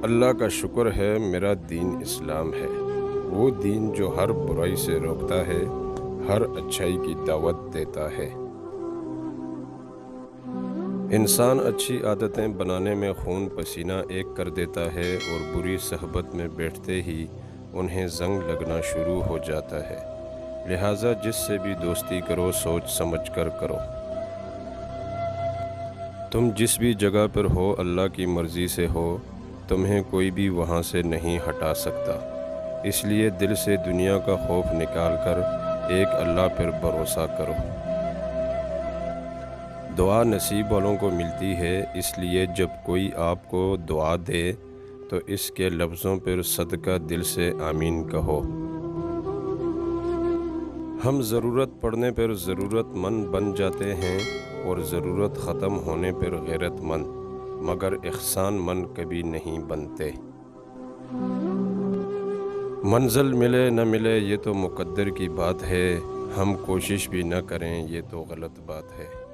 اللہ کا شکر ہے میرا دین اسلام ہے، وہ دین جو ہر برائی سے روکتا ہے، ہر اچھائی کی دعوت دیتا ہے۔ انسان اچھی عادتیں بنانے میں خون پسینہ ایک کر دیتا ہے اور بری صحبت میں بیٹھتے ہی انہیں زنگ لگنا شروع ہو جاتا ہے۔ لہٰذا جس سے بھی دوستی کرو سوچ سمجھ کر کرو۔ تم جس بھی جگہ پر ہو اللہ کی مرضی سے ہو، تمہیں کوئی بھی وہاں سے نہیں ہٹا سکتا۔ اس لیے دل سے دنیا کا خوف نکال کر ایک اللہ پر بھروسہ کرو۔ دعا نصیب والوں کو ملتی ہے، اس لیے جب کوئی آپ کو دعا دے تو اس کے لفظوں پر صدقہ دل سے آمین کہو۔ ہم ضرورت پڑنے پر ضرورت مند بن جاتے ہیں اور ضرورت ختم ہونے پر غیرت مند، مگر احسان مند کبھی نہیں بنتے۔ منزل ملے نہ ملے یہ تو مقدر کی بات ہے، ہم کوشش بھی نہ کریں یہ تو غلط بات ہے۔